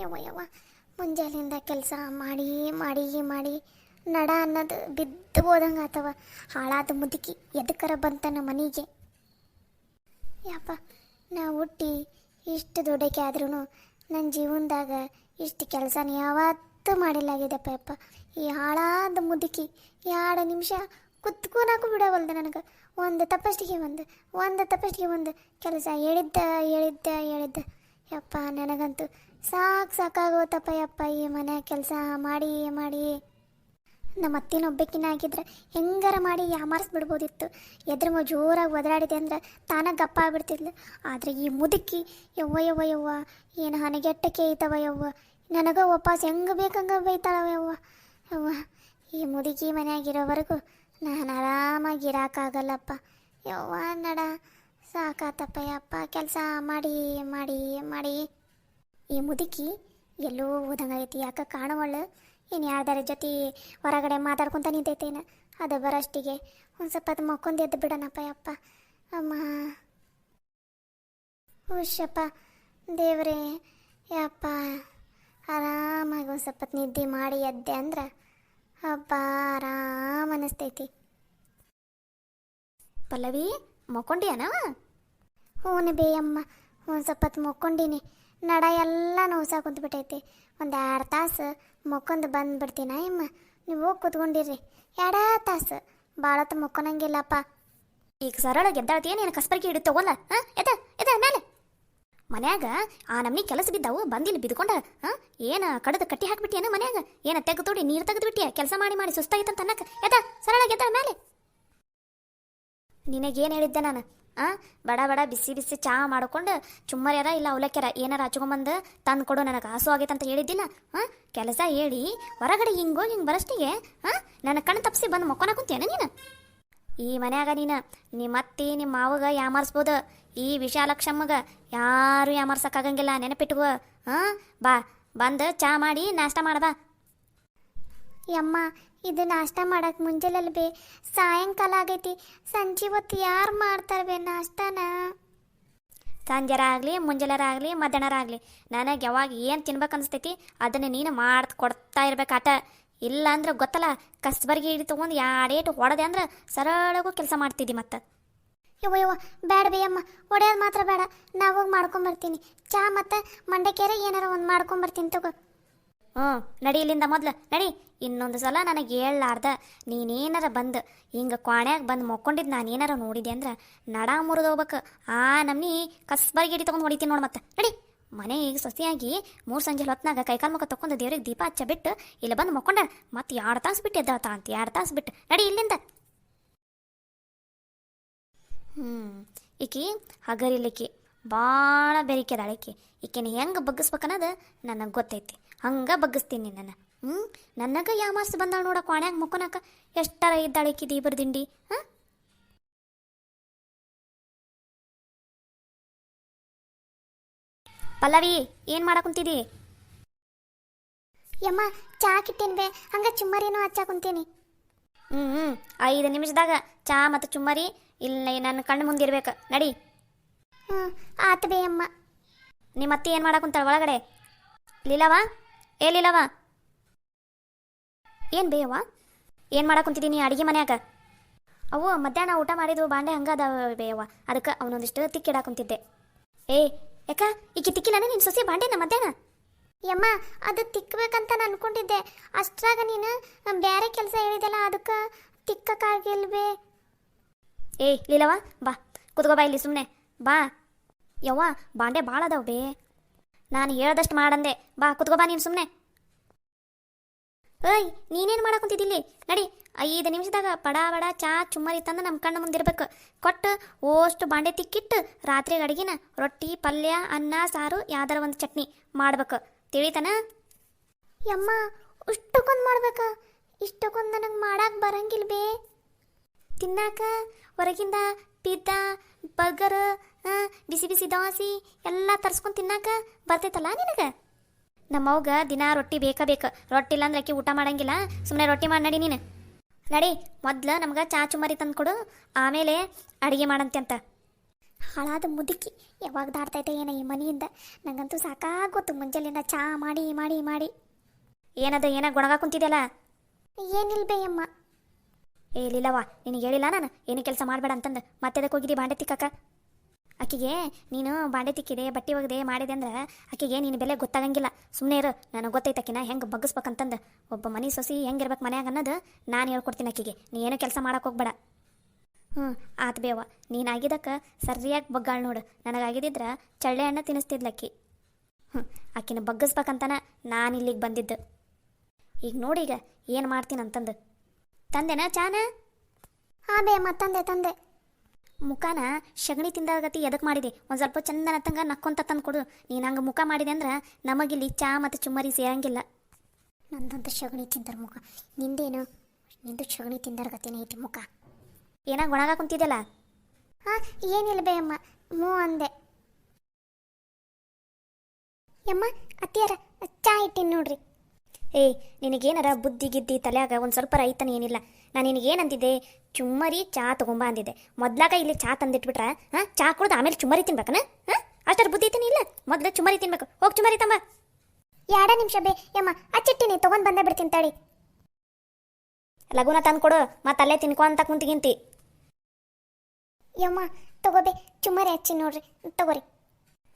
ಯವ್ವ ಯವ್ವ, ಮುಂಜಾನೆಯಿಂದ ಕೆಲಸ ಮಾಡಿ ಮಾಡಿ ಮಾಡಿ ನಡ ಅನ್ನೋದು ಬಿದ್ದು ಹೋದಂಗೆ ಆತವ. ಹಾಳಾದ ಮುದುಕಿ ಎದಕ್ಕರ ಬಂತನ ಮನೆಗೆ. ಯಪ್ಪ, ನಾ ಹುಟ್ಟಿ ಇಷ್ಟು ದೊಡ್ಡಕ್ಕೆ ಆದ್ರೂ ನನ್ನ ಜೀವನದಾಗ ಇಷ್ಟು ಕೆಲಸನ ಯಾವತ್ತೂ ಮಾಡಿಲ್ಲಾಗಿದೆಪ್ಪ. ಯಪ್ಪ, ಈ ಹಾಳಾದ ಮುದುಕಿ 2 ನಿಮಿಷ ಕುತ್ಕೊಳಕ್ಕೂ ಬಿಡವಲ್ದು ನನಗೆ. ಒಂದು ತಪ್ಪಷ್ಟಿಗೆ ಒಂದು ಕೆಲಸ ಹೇಳಿದ್ದ. ಯಪ್ಪ, ನನಗಂತೂ ಸಾಕಾಗೋತಪ್ಪ ಯಪ್ಪ ಈ ಮನೆ ಕೆಲಸ ಮಾಡಿ ಮಾಡಿ. ನಮ್ಮ ಅತ್ತಿನೊಬ್ಬಕ್ಕಿನ ಆಗಿದ್ರೆ ಹೆಂಗಾರ ಮಾಡಿ ಯಾಮಾರಿಸ್ಬಿಡ್ಬೋದಿತ್ತು. ಎದ್ರ ಜೋರಾಗಿ ಒದರಾಡಿದೆ ಅಂದ್ರೆ ತಾನ ಗಪ್ಪ ಆಗ್ಬಿಡ್ತಿದ್ಲು. ಆದರೆ ಈ ಮುದುಕಿ ಯವ್ವ ಯವ್ವ ಯವ್ವ, ಏನು ಹನಗೆಟ್ಟಕ್ಕೆ ಐತವ ಯವ್ವ. ನನಗೆ ವಾಪಸ್ ಹೆಂಗೆ ಬೇಕಂಗೆ ಬೈತಾಳವ ಯವ್ವ ಯವ್ವ. ಈ ಮುದುಕಿ ಮನೆಯಾಗಿರೋವರೆಗೂ ನಾನು ಆರಾಮಾಗಿ ಇರೋಕ್ಕಾಗಲ್ಲಪ್ಪ ಯವ್ವ. ನಡ ಸಾಕಾತಪ್ಪ ಯಪ್ಪ ಕೆಲಸ ಮಾಡಿ ಮಾಡಿ ಮಾಡಿ. ಈ ಮುದುಕಿ ಎಲ್ಲೋ ಹೋದಂಗೈತಿ, ಯಾಕೆ ಕಾಣವಳ್ಳು. ಇನ್ನು ಯಾರ್ದಾರ ಜೊತೆ ಹೊರಗಡೆ ಮಾತಾಡ್ಕೊತ ನಿಂತೈತೇನು. ಅದು ಬರೋಷ್ಟಿಗೆ ಒಂದು ಸ್ವಲ್ಪ ಅದು ಮಕ್ಕೊಂದು ಎದ್ದು ಬಿಡೋಣಪ್ಪ ಯಪ್ಪ. ಅಮ್ಮ ಹುಷಪ್ಪ ದೇವ್ರೇ ಯಪ್ಪ. ಆರಾಮಾಗಿ ಒಂದು ಸ್ವಲ್ಪ ನಿದ್ದೆ ಮಾಡಿ ಎದ್ದೆ ಅಂದ್ರೆ ಹಬ್ಬ ಆರಾಮ ಅನ್ನಿಸ್ತೈತಿ. ಪಲ್ಲವಿ, ಮಕ್ಕೊಂಡಿಯನವ? ಹ್ಞೂ ಬೇಯಮ್ಮ, ಒಂದು ಸ್ವಲ್ಪ ಮಕ್ಕೊಂಡಿನಿ. ನಡ ಎಲ್ಲ ನೋವ್ಸಾ ಕುಂತ್ಬಿಟ್ಟೈತಿ. ಒಂದು 2 ತಾಸು ಮಕ್ಕೊಂದು ಬಂದುಬಿಡ್ತೀನ ಅಮ್ಮ. ನೀವು ಹೋಗಿ ಕೂತ್ಕೊಂಡಿರ್ರಿ 2 ತಾಸು. ಭಾಳ ಹೊತ್ತು ಮಕ್ಕೊಳಂಗಿಲ್ಲಪ್ಪ. ಈಗ ಸರಳ ಗೆದ್ದಾಳ್ತಿ ಏನು ಕಸ್ಬರ್ಗಿ ಹಿಡಿದು ತಗೋಲ್ಲ. ಹಾಂ ಎದ ಮೇಲೆ ಮನ್ಯಾಗ ಆ ನಮ್ನಿ ಕೆಲಸ ಬಿದ್ದಾವು ಬಂದಿಲ್ಲ ಬಿದ್ಕೊಂಡ. ಏನು ಕಡದು ಕಟ್ಟಿ ಹಾಕ್ಬಿಟ್ಟಿಯೇನು ಮನ್ಯಾಗ? ಏನು ತೆಗೆದು ನೀರು ತೆಗೆದುಬಿಟ್ಟಿಯ? ಕೆಲಸ ಮಾಡಿ ಮಾಡಿ ಸುಸ್ತಾಗಿತ್ತಂತ ಅನ್ನಕ್ಕೆ ಸರಳ ಗೆದ್ದಾಳ ಮೇಲೆ. ನಿನಗೇನು ಹೇಳಿದ್ದೆ ನಾನು? ಬಡ ಬಿಸಿ ಬಿಸಿ ಚಹಾ ಮಾಡ್ಕೊಂಡು ಚುಮ್ಮರ್ಯಾರ ಇಲ್ಲ ಅವಲಕ್ಕ್ಯಾರ ಏನಾರ ಹಚ್ಕೊಂಬಂದು ತಂದು ಕೊಡು, ನನಗೆ ಹಸು ಆಗೈತಂತ ಹೇಳಿದ್ದಿಲ್ಲ. ಕೆಲಸ ಹೇಳಿ ಹೊರಗಡೆ ಹಿಂಗೋಗಿ ಹಿಂಗೆ ಬರಷ್ಟಿಗೆ ನನ್ನ ಕಣ್ಣು ತಪ್ಪಿಸಿ ಬಂದು ಮಕ್ಕೊನ ಕುಂತೇನೆ ನೀನು. ಈ ಮನ್ಯಾಗ ನೀನು ನಿಮ್ಮ ಅತ್ತಿ ನಿಮ್ಮ ಮಾವಗ ಯಾಮಾರಿಸ್ಬೋದು, ಈ ವಿಶಾಲಕ್ಷಮ್ಮಗ ಯಾರು ಯಾಮಾರ್ಸಕ್ಕಾಗಂಗಿಲ್ಲ, ನೆನಪಿಟ್ಕೋ. ಬಾ ಬಂದು ಚಹಾ ಮಾಡಿ ನಾಷ್ಟ ಮಾಡ್ಬಾ. ಯಮ್ಮ, ಇದು ನಾಷ್ಟ ಮಾಡಕ್ಕೆ ಮುಂಜಾನೆ ಬೇ, ಸಾಯಂಕಾಲ ಆಗೈತಿ. ಸಂಜೆ ಹೊತ್ತು ಯಾರು ಮಾಡ್ತಾರೆ ಬೇ ನಾಷ್ಟನ? ಸಂಜೆರ ಆಗಲಿ ಮುಂಜಾನೆರ ಆಗಲಿ ಮಧ್ಯಾಹ್ನರ ಆಗಲಿ ನನಗೆ ಯಾವಾಗ ಏನು ತಿನ್ಬೇಕು ಅನಿಸ್ತೈತಿ ಅದನ್ನು ನೀನು ಕೊಡ್ತಾ ಇರ್ಬೇಕಾಟ. ಇಲ್ಲ ಅಂದ್ರೆ ಗೊತ್ತಲ್ಲ, ಕಸ್ಬರ್ಗಿ ಹಿಡಿ ತೊಗೊಂಡು 2 ಏಟು ಹೊಡೆದೆ ಅಂದ್ರೆ ಸರಳಗೂ ಕೆಲಸ ಮಾಡ್ತಿದ್ದಿ ಮತ್ತೆ. ಯವ್ವ ಬೇಡ ಬೇಯಮ್ಮ, ಹೊಡೆಯೋದು ಮಾತ್ರ ಬೇಡ. ನಾವು ಹೋಗಿ ಮಾಡ್ಕೊಂಬರ್ತೀನಿ. ಚಹಾ ಮತ್ತು ಮಂಡಕ್ಕೇರ ಏನಾರ ಒಂದು ಮಾಡ್ಕೊಂಬರ್ತೀನಿ ತಗೋ. ನಡಿ ಇಲ್ಲಿಂದ ಮೊದ್ಲು ನಡಿ. ಇನ್ನೊಂದು ಸಲ ನನಗೆ ಹೇಳಲಾರ್ದ ನೀನೇನಾರ ಬಂದು ಹಿಂಗೆ ಕ್ವಾಣ್ಯಾಗ ಬಂದು ಮಕ್ಕೊಂಡಿದ್ದು ನಾನು ಏನಾರ ನೋಡಿದೆ ಅಂದ್ರೆ ನಡ ಮುರಿದು ಹೋಗ್ಬೇಕು. ಆ ನಮ್ನಿ ಕಸ್ಬರ್ಗಿ ಹಿಡಿ ತೊಗೊಂಡು ಹೊಡಿತೀನಿ ನೋಡಿ ಮತ್ತೆ. ನಡಿ ಮನೆ ಈಗ ಸೊಸೆಯಾಗಿ 3 ಸಂಜೆ ಹೊತ್ನಾಗ ಕೈಕಾಲು ಮುಖ ತೊಗೊಂಡು ದೇವ್ರಿಗೆ ದೀಪ ಹಚ್ಚ ಬಿಟ್ಟು ಇಲ್ಲಿ ಬಂದು ಮಕ್ಕೊಂಡ ಮತ್ತೆ 2 ತಾಸು ಬಿಟ್ಟು ಎದ್ದಾಳ್ತಾ ಅಂತ. 2 ತಾಸು ಬಿಟ್ಟು ನಡಿ ಇಲ್ಲಿಂದ. ಈಕಿ ಹಗರಿಲಿಕ್ಕಿ ಭಾಳ ಬೆರಿಕೆದಾಳಿಕಿ. ಈಕೆನ ಹೆಂಗೆ ಬಗ್ಗಿಸ್ಬೇಕನ್ನೋದು ನನಗೆ ಗೊತ್ತೈತಿ. ಹಂಗೆ ಬಗ್ಗಿಸ್ತೀನಿ ನಾನು. ನನಗೆ ಯಾಮಾರ್ಸಿ ಬಂದಾಳ ನೋಡ ಕ್ವಾಣ್ಯಾಗ ಮುಕ್ಕೊನಕ. ಎಷ್ಟರ ಇದ್ದಾಳಿಕಿ ದೀಬರ್ ದಿಂಡಿ. ಪಲ್ಲವಿ, ಏನು ಮಾಡಾಕುಂತಿದಿ? ಯಮ್ಮ, ಚಾ ಕಿಟ್ಟೇನಿ ಬೇ, ಹಂಗೆ ಚುಮ್ಮರಿನೂ ಹಚ್ಚಾಕುಂತೀನಿ. 5 ನಿಮಿಷದಾಗ ಚಾ ಮತ್ತು ಚುಮ್ಮರಿ ಇಲ್ಲ ನನ್ನ ಕಣ್ಣು ಮುಂದಿರ್ಬೇಕು. ನಡಿ. ಆತ ಬೇ ಅಮ್ಮ. ನಿಮ್ಮ ಅತ್ತಿ ಏನು ಮಾಡಾಕುಂತಾಳ ಒಳಗಡೆ? ಲೀಲವಾ, ಏ ಲೀಲವಾ, ಏನು ಬೇಯವ್ವ? ಏನು ಮಾಡಾಕುಂತಿದ್ದೀನಿ ಅಡುಗೆ ಮನ್ಯಾಗ? ಅವು ಮಧ್ಯಾಹ್ನ ಊಟ ಮಾಡಿದ್ವು ಬಾಂಡೆ ಹಂಗೆ ಅದಾವ ಬೇಯವ್ವ, ಅದಕ್ಕೆ ಅವನೊಂದಿಷ್ಟು ತಿಕ್ಕಿಡಾಕುಂತಿದ್ದೆ. ಯಾಕ ಈಗ ತಿಕ್ಕಿಲ್ಲ ನೀನು ಸೊಸೆ ಬಾಂಡೆನ ಮಧ್ಯಾಹ್ನ? ಯಮ್ಮ, ಅದು ತಿಕ್ಕಬೇಕಂತ ನಾನು ಅನ್ಕೊಂಡಿದ್ದೆ. ಅಷ್ಟ್ರಾಗ ನೀನು ಬೇರೆ ಕೆಲಸ ಹೇಳಿದೆಲ್ಲ, ಅದಕ್ಕೆ ತಿಕ್ಕಕ್ಕಾಗಿಲ್ವೇ? ಲೀಲವಾ, ಬಾ ಕುತ್ಕೋ ಬಾ ಇಲ್ಲಿ ಸುಮ್ಮನೆ ಬಾ. ಯವ್ವ, ಬಾಂಡೆ ಭಾಳ ಅದಾವ ಬೇ. ನಾನು ಹೇಳ್ದಷ್ಟು ಮಾಡಂದೆ. ಬಾ ಕುತ್ಕೋ ಬಾ ನೀನು ಸುಮ್ಮನೆ. ನೀನೇನು ಮಾಡಾಕುಂತಿದ್ದಿಲ್ಲಿ? ನಡಿ. 5 ನಿಮಿಷದಾಗ ಬಡ ಚಾ ಚುಮ್ಮರಿ ತಂದು ನಮ್ಮ ಕಣ್ಣು ಮುಂದಿರ್ಬೇಕು. ಕೊಟ್ಟು ಓಷ್ಟು ಬಾಂಡೆ ತಿಕ್ಕಿಟ್ಟು ರಾತ್ರಿಗೆ ಅಡುಗಿನ ರೊಟ್ಟಿ ಪಲ್ಯ ಅನ್ನ ಸಾರು ಯಾವ್ದಾರ ಒಂದು ಚಟ್ನಿ ಮಾಡ್ಬೇಕು. ತಿಳಿತಾನ? ಯಮ್ಮ, ಇಷ್ಟಕ್ಕೊಂದು ಮಾಡ್ಬೇಕ? ಇಷ್ಟಕ್ಕೊಂದು ನನಗೆ ಮಾಡಕ್ಕೆ ಬರಂಗಿಲ್ಲ ಬೇ. ತಿನ್ನಾಕ ಹೊರಗಿಂದ ಪಿಜ್ಜಾ ಬರ್ಗರ್ ಬಿಸಿ ಬಿಸಿ ದೋಸೆ ಎಲ್ಲ ತರ್ಸ್ಕೊಂಡು ತಿನ್ನಾಕ ಬರ್ತೈತಲ್ಲ ನಿನಗೆ? ನಮ್ಮವ್ಗ ದಿನ ರೊಟ್ಟಿ ಬೇಕು. ರೊಟ್ಟಿ ಇಲ್ಲಾಂದ್ರೆ ಅಕ್ಕಿ ಊಟ ಮಾಡಂಗಿಲ್ಲ. ಸುಮ್ಮನೆ ರೊಟ್ಟಿ ಮಾಡಿ ನಡಿ ನೀನು. ನಡಿ ಮೊದ್ಲು ನಮ್ಗೆ ಚಾ ಚುಮ್ಮರಿ ತಂದು ಕೊಡು, ಆಮೇಲೆ ಅಡುಗೆ ಮಾಡಂತೆ ಅಂತ. ಹಾಳಾದ ಮುದುಕಿ ಯಾವಾಗ ದಾಟ್ತೈತೆ ಏನೋ ಈ ಮನೆಯಿಂದ. ನಂಗಂತೂ ಸಾಕಾಗೋತು ಮುಂಜಾನೆಯಿಂದ ಚಾ ಮಾಡಿ ಮಾಡಿ ಮಾಡಿ. ಏನದ ಏನ ಗೊಣಗ ಕುಂತಿದೆಯಲ್ಲ? ಏನಿಲ್ಲ ಬೇಯಮ್ಮ. ಏಲಿಲ್ಲವಾ, ನಿನಗೆ ಹೇಳಿಲ್ಲ ನಾನು ಏನು ಕೆಲಸ ಮಾಡಬೇಡ ಅಂತಂದು. ಮತ್ತೆ ಅದಕ್ಕೆ ಹೋಗಿದ್ದಿ ಬಾಂಡೆ ತಿಕ್ಕಕ್ಕ? ಆಕಿಗೆ ನೀನು ಬಾಂಡೆ ತಿಕ್ಕಿದೆ ಬಟ್ಟೆ ಒಗದೆ ಮಾಡಿದೆ ಅಂದ್ರೆ ಆಕಿಗೆ ನೀನು ಬೆಲೆ ಗೊತ್ತಾಗಂಗಿಲ್ಲ. ಸುಮ್ಮನೆ ಇರು, ನನಗೆ ಗೊತ್ತೈತೆ ಆಕಿನ ಹೆಂಗೆ ಬಗ್ಗಿಸ್ಬೇಕಂತಂದು. ಒಬ್ಬ ಮನೆ ಸೊಸಿ ಹೆಂಗಿರ್ಬೇಕು ಮನ್ಯಾಗ ಅನ್ನೋದು ನಾನು ಹೇಳ್ಕೊಡ್ತೀನಿ ಆಕಿಗೆ. ನೀ ಏನೂ ಕೆಲಸ ಮಾಡಕ್ಕೆ ಹೋಗ್ಬೇಡ. ಆತ್ ಬೇವ, ನೀನಾಗಿದ್ದಕ್ಕೆ ಸರಿಯಾಗಿ ಬಗ್ಗಾಳು ನೋಡು. ನನಗಾಗಿದ್ದಿದ್ರೆ ಚಳ್ಳೆ ಹಣ್ಣು ತಿನ್ನಿಸ್ತಿದ್ಲಕ್ಕಿ. ಆಕಿನ ಬಗ್ಗಿಸ್ಬೇಕಂತನ ನಾನು ಇಲ್ಲಿಗೆ ಬಂದಿದ್ದು. ಈಗ ನೋಡೀಗ ಏನು ಮಾಡ್ತೀನಂತಂದು. ತಂದೆನಾ ಚಾನ? ಹಾಂ ಬೇಯಮ್ಮ, ತಂದೆ. ಮುಖನ ಸಗಣಿ ತಿಂದಾಗತಿ ಎದಕ್ಕೆ ಮಾಡಿದೆ? ಒಂದು ಸ್ವಲ್ಪ ಚಂದನ ತಂಗ ನಕ್ಕೊಂತ ತಂದು ಕೊಡು. ನೀನು ಹಂಗೆ ಮುಖ ಮಾಡಿದೆ ಅಂದ್ರೆ ನಮಗಿಲ್ಲಿ ಚಾ ಮತ್ತು ಚುಮ್ಮರಿ ಸೇರಂಗಿಲ್ಲ. ನಂದಂತ ಸಗಣಿ ತಿಂದಾರ ಮುಖ. ನಿಂದೇನು? ನಿಂದು ಸಗಣಿ ತಿಂದಾರ ಗತಿನೇ ಐತಿ ಮುಖ. ಏನಾಗ ಒಣಗ ಕುಂತಿದ್ದಲ್ಲ? ಹಾಂ ಏನಿಲ್ಲ ಬೇಯಮ್ಮ, ಅಂದೆ. ಯಮ್ಮ ಅತ್ತಿಯಾರ ಚಾ ಇಟ್ಟಿನಿ ನೋಡ್ರಿ. ಏಯ್, ನಿನಗೇನಾರ ಬುದ್ಧಿ ಗಿದ್ದಿ ತಲೆಯಾಗ ಒಂದು ಸ್ವಲ್ಪ ರೈತನ ಏನಿಲ್ಲ. ನಾನು ನಿನಗೇನಂತಿದ್ದೆ? ಚುಮ್ಮರಿ ಚಾ ತೊಗೊಂಬ ಅಂದಿದ್ದೆ. ಮೊದ್ಲಾಗ ಇಲ್ಲಿ ಚಾ ತಂದಿಟ್ಬಿಟ್ರೆ ಚಾ ಕುಡ್ದು ಆಮೇಲೆ ಚುಮ್ಮರಿ ತಿನ್ಬೇಕನ? ಅಷ್ಟರ ಬುದ್ಧಿ ಐತನಿ ಇಲ್ಲ? ಮೊದಲು ಚುಮ್ಮರಿ ತಿನ್ಬೇಕು. ಹೋಗಿ ಚುಮ್ಮರಿ ತಂಬ. 2 ನಿಮಿಷ ಬೇ ಯಮ್ಮ, ಅಚ್ಚಿಟ್ಟಿನಿ ತೊಗೊಂಡು ಬಂದೇ ಬಿಡ್ತೀನಿ ತಡಿ. ಲಗುನ ತಂದು ಕೊಡು, ಮತ್ತೆ ಅಲ್ಲೇ ತಿನ್ಕೊಂತ ಕುಂತಿಗಿಂತಿ. ಯಮ್ಮ ತಗೋಬೇ, ಚುಮ್ಮರಿ ಹಚ್ಚಿ ನೋಡ್ರಿ, ತಗೋರಿ.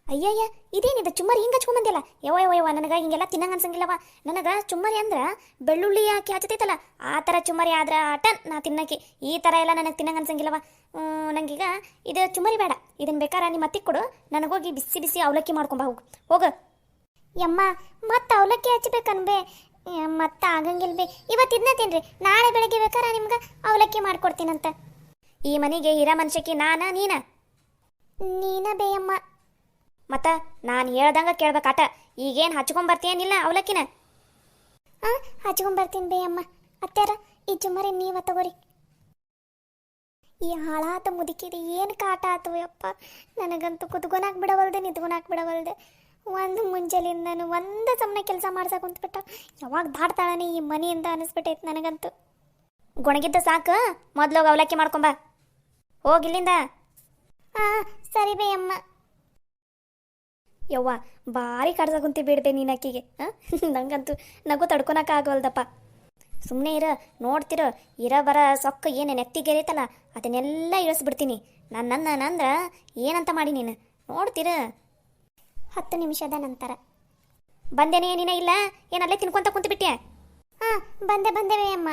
ಅಯ್ಯಯ್ಯ, ಇದೇನಿದೆ ಚುಮ್ಮರಿ ಹಿಂಗೆ ಹಚ್ಕೊಂಬಂದಿಲ್ಲ? ಯವ್ವ ನನಗೆ ಹಿಂಗೆಲ್ಲ ತಿನ್ನಂಗೆ ಅನ್ಸಂಗಿಲ್ಲವ. ನನಗೆ ಚುಮ್ಮರಿ ಅಂದ್ರೆ ಬೆಳ್ಳುಳ್ಳಿ ಹಾಕಿ ಹಚ್ಚತೈತಲ್ಲ ಆ ಥರ ಚುಮ್ಮರಿ ಆದ್ರೆ ಆಟನ್ ನಾ ತಿನ್ನಕ್ಕೆ. ಈ ಥರ ಎಲ್ಲ ನನಗೆ ತಿನ್ನಂಗೆ ಅನ್ಸಂಗಿಲ್ಲವ. ನನಗೀಗ ಇದು ಚುಮ್ಮರಿ ಬೇಡ. ಇದನ್ನು ಬೇಕಾರೆ ನಿಮ್ಮ ಅತ್ತಿಗೆ ಕೊಡು, ನನಗೋಗಿ ಬಿಸಿ ಬಿಸಿ ಅವಲಕ್ಕಿ ಮಾಡ್ಕೊಂಬ ಹೋಗು. ಯಮ್ಮ ಮತ್ತೆ ಅವಲಕ್ಕಿ ಹಚ್ಬೇಕನ್ಬೇ? ಮತ್ತೆ ಆಗಂಗಿಲ್ಲ ಬೇ. ಇವತ್ತು ಇದನ್ನ ತಿನ್ರಿ, ನಾಳೆ ಬೆಳಗ್ಗೆ ಬೇಕಾರೆ ನಿಮ್ಗೆ ಅವಲಕ್ಕಿ ಮಾಡ್ಕೊಡ್ತೀನಂತ. ಈ ಮನೆಗೆ ಹಿರ ಮನುಷ್ಯಕ್ಕೆ ನೀನ ಬೇಯಮ್ಮ. ಮತ್ತು ನಾನು ಹೇಳ್ದಂಗೆ ಕೇಳ್ಬೇಕಾಟ. ಈಗೇನು ಹಚ್ಕೊಂಬರ್ತೀಯನಿಲ್ಲ ಅವಲಕ್ಕಿನ? ಹಚ್ಕೊಂಬರ್ತೀನಿ ಬೇಯಮ್ಮ. ಅತ್ಯಾರ ಈ ಚುಮ್ಮರಿ ನೀವ ತಗೋರಿ. ಈ ಹಾಳಾತ ಮುದುಕಿದೆ ಏನು ಕಾಟ ಆತು ಯಪ್ಪ. ನನಗಂತೂ ಕುತ್ಕೊನಾಕ್ ಬಿಡವಲ್ದೆ, ನಿಂತ್ಕೊನಾಕ್ ಬಿಡವಲ್ದೆ. ಒಂದು ಮುಂಜಾಲಿಂದನು ಒಂದು ಸಮನೆ ಕೆಲಸ ಮಾಡ್ಸಕ್ಕೆ ಕುಂತ್ಬಿಟ್ಟ. ಯಾವಾಗ ದಾಟ್ತಾಳನೆ ಈ ಮನೆಯಿಂದ ಅನಿಸ್ಬಿಟ್ಟೈತೆ ನನಗಂತೂ. ಗೊಣಗಿದ್ದ ಸಾಕು, ಮೊದ್ಲೋಗಿ ಅವಲಕ್ಕಿ ಮಾಡ್ಕೊಂಬ ಹೋಗಿಲ್ಲಿಂದ. ಸರಿ ಬೇಯಮ್ಮ. ಯವ್ವ ಭಾರಿ ಕಡ್ಸ ಕುಂತಿ ಬಿಡ್ಬೇ ನೀನು ಅಕ್ಕಿಗೆ. ನಂಗಂತೂ ನಗು ತಡ್ಕೊಳಕ ಆಗವಲ್ದಪ್ಪ. ಸುಮ್ಮನೆ ನೋಡ್ತಿರೋ ಬರ ಸೊಕ್ಕ ಏನು ನೆತ್ತಿಗೆರಿತಲ್ಲ ಅದನ್ನೆಲ್ಲ ಇಳಿಸ್ಬಿಡ್ತೀನಿ. ನಂದ್ರೆ ಏನಂತ ಮಾಡಿ ನೀನು ನೋಡ್ತಿರ. 10 ನಿಮಿಷದ ನಂತರ ಬಂದೇನೆ. ನೀನೇ ಇಲ್ಲ ಏನಲ್ಲೇ ತಿನ್ಕೊಂತ ಕುಂತು ಬಂದೆ ಅಮ್ಮ.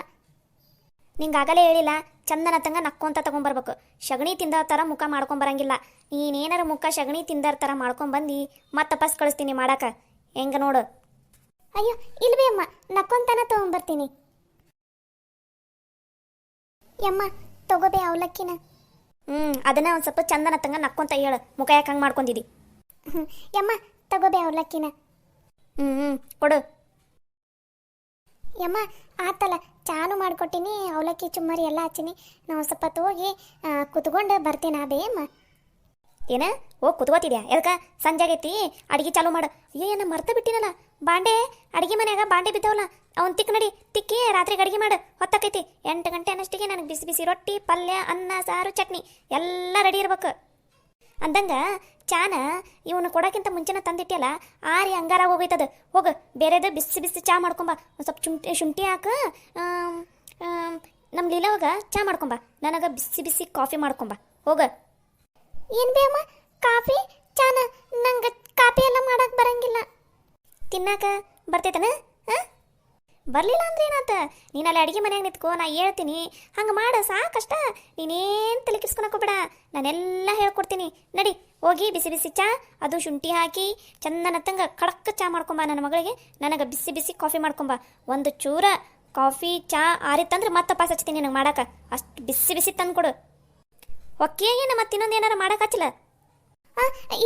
ನಿಂಗಾಗಲೇ ಹೇಳಿಲ್ಲ, ಚಂದನ ತಂಗ ನಕ್ಕೊಂತ ತಗೊಂಬರ್ಬೇಕು. ಸಗಣಿ ತಿಂದ ಥರ ಮುಖ ಮಾಡ್ಕೊಂಬರಂಗಿಲ್ಲ. ನೀನೇನಾರ ಮುಖ ಸಗಣಿ ತಿಂದಾರ ಥರ ಮಾಡ್ಕೊಂಬಂದು ಮತ್ತೆ ತಪಸ್ ಕಳಿಸ್ತೀನಿ ಮಾಡಾಕ. ಹೆಂಗ ನೋಡು. ಅಯ್ಯೋ ಇಲ್ವೇ ಅಮ್ಮ, ನಕ್ಕೊಂತನ ತಗೊಂಬರ್ತೀನಿ. ಯಮ್ಮ ತಗೋಬೇ ಅವಲಕ್ಕಿನ. ಅದನ್ನ ಒಂದು ಸ್ವಲ್ಪ ಚಂದನ ತಂಗ ನಕ್ಕೊಂತ ಹೇಳು, ಮುಖ ಯಾಕೆ ಹಂಗೆ ಮಾಡ್ಕೊಂಡಿದ್ದಿ. ಯಮ್ಮ ತಗೋಬೇ ಅವಲಕ್ಕಿನ. ಕೊಡು. ಯಮ್ಮ ಆತಲ್ಲ, ಚಾನು ಮಾಡ್ಕೊಟ್ಟಿನಿ, ಅವಲಕ್ಕಿ ಚುಮ್ಮರಿ ಎಲ್ಲ ಹಚ್ಚಿನಿ. ನಾವು ಸ್ವಲ್ಪ ಹೋಗಿ ಕುತ್ಕೊಂಡು ಬರ್ತೀನಿ ಬೇಯಮ್ಮ. ಏನ ಕುತ್ಕೋತಿದ್ಯಾ? ಎದಕ್ಕೆ ಸಂಜೆ ಆಗೈತಿ, ಅಡುಗೆ ಚಾಲು ಮಾಡು. ಅಯ್ಯೋ ಮರ್ತ ಬಿಟ್ಟಿನಲ್ಲ ಬಾಂಡೆ. ಅಡುಗೆ ಮನ್ಯಾಗ ಬಾಂಡೆ ಬಿದ್ದಾವಲ್ಲ ಅವ್ನು ತಿಕ್ ನಡಿ, ತಿಕ್ಕಿ ರಾತ್ರಿಗೆ ಅಡುಗೆ ಮಾಡು. ಹೊತ್ತಾಕೈತಿ 8 ಗಂಟೆ ಅನ್ನಷ್ಟಿಗೆ ನನಗೆ ಬಿಸಿ ಬಿಸಿ ರೊಟ್ಟಿ, ಪಲ್ಯ, ಅನ್ನ, ಸಾರು, ಚಟ್ನಿ ಎಲ್ಲ ರೆಡಿ ಇರ್ಬೇಕು. ಅಂದಂಗ ಚಾನ ಇವನು ಕೊಡೋಕ್ಕಿಂತ ಮುಂಚೆನ ತಂದಿಟ್ಟಿಯಲ್ಲ, ಆರಿ ಹಂಗಾರ ಹೋಗೈತದ. ಹೋಗು ಬೇರೆದು ಬಿಸಿ ಬಿಸಿ ಚಾ ಮಾಡ್ಕೊಂಬ. ಒಂದು ಸ್ವಲ್ಪ ಶುಂಠಿ ಹಾಕು. ನಮ್ಮ ಲೀಲವಾಗ ಚಾ ಮಾಡ್ಕೊಂಬ. ನನಗೆ ಬಿಸಿ ಬಿಸಿ ಕಾಫಿ ಮಾಡ್ಕೊಂಬ ಹೋಗ. ಏನು ಬೇಯಮ್ಮ, ಕಾಫಿ ಚಾನ? ನಂಗೆ ಕಾಫಿ ಎಲ್ಲ ಮಾಡಕ್ಕೆ ಬರಂಗಿಲ್ಲ. ತಿನ್ನಾಕ ಬರ್ತೈತನ? ಬರಲಿಲ್ಲ ಅಂದ್ರೆ ಏನಾತ? ನೀನಲ್ಲಿ ಅಡುಗೆ ಮನ್ಯಾಗ ನಿಂತ್ಕೋ, ನಾ ಹೇಳ್ತೀನಿ ಹಂಗೆ ಮಾಡು ಸಾಕಷ್ಟ. ನೀನೇನು ತಲೆ ಕೆಡ್ಸ್ಕೊಳಕೋಬೇಡ, ನಾನೆಲ್ಲ ಹೇಳ್ಕೊಡ್ತೀನಿ. ನಡಿ ಹೋಗಿ ಬಿಸಿ ಬಿಸಿ ಚಾ, ಅದು ಶುಂಠಿ ಹಾಕಿ ಚಂದನ ತಂಗ ಕಡಕ್ ಚಾ ಮಾಡ್ಕೊಂಬ ನನ್ನ ಮಗಳಿಗೆ. ನನಗೆ ಬಿಸಿ ಬಿಸಿ ಕಾಫಿ ಮಾಡ್ಕೊಂಬ. ಒಂದು ಚೂರ ಕಾಫಿ ಚಾ ಆರಿತ್ತಂದ್ರೆ ಮತ್ತೆ ಪಾಸ್ ಹಚ್ತೀನಿ ನನಗೆ ಮಾಡಕ್ಕೆ. ಅಷ್ಟು ಬಿಸಿ ಬಿಸಿ ತಂದು ಕೊಡು. ಒಕ್ಕೆ ಏನು ಮತ್ತೆ ಇನ್ನೊಂದು ಏನಾರ ಮಾಡಕ್ಕೆ ಹಚ್ಚಲ?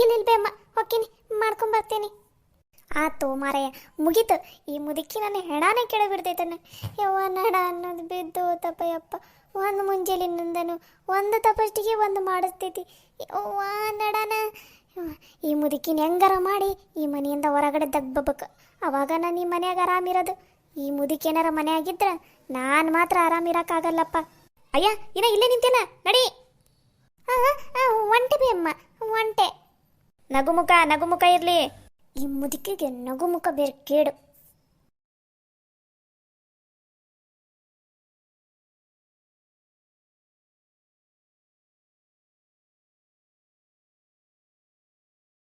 ಇಲ್ಲ ಬೇಮ್ಮ, ಹೊಕ್ಕಿನಿ ಮಾಡ್ಕೊಂಬರ್ತೀನಿ. ಆತು ಮಾರಾಯ, ಮುಗೀತು. ಈ ಮುದುಕಿ ನನ್ನ ಹೆಣಾನೇ ಕೆಳಬಿಡ್ತೈತನ. ಯವ್ವ ನಡ ಅನ್ನೋದು ಬಿದ್ದು ತಪ್ಪಯ್ಯಪ್ಪ. ಒಂದು ಮುಂಜಾಲಿನಿಂದನು ಒಂದು ತಪಷ್ಟಿಗೆ ಒಂದು ಮಾಡಿಸ್ತೈತಿ. ಯವ್ವ ನಡನ. ಈ ಮುದುಕಿನ ಹೆಂಗಾರ ಮಾಡಿ ಈ ಮನೆಯಿಂದ ಹೊರಗಡೆ ದಗ್ಬೇಕು. ಅವಾಗ ನಾನು ಈ ಮನ್ಯಾಗ ಆರಾಮಿರೋದು. ಈ ಮುದುಕಿ ಏನಾರ ಮನೆ ಆಗಿದ್ರೆ ನಾನು ಮಾತ್ರ ಆರಾಮಿರೋಕ್ಕಾಗಲ್ಲಪ್ಪ. ಅಯ್ಯ ಇನ್ನ ಇಲ್ಲೇ ನಿಂತೇನ, ನಡಿ. ಒಂಟಿ ಬಿ ಅಮ್ಮ, ನಗುಮುಖ ನಗುಮುಖ ಇರಲಿ. ಈ ಮುದುಕಿಗೆ ನಗುಮುಖ ಬೇರೆ ಕೇಡು.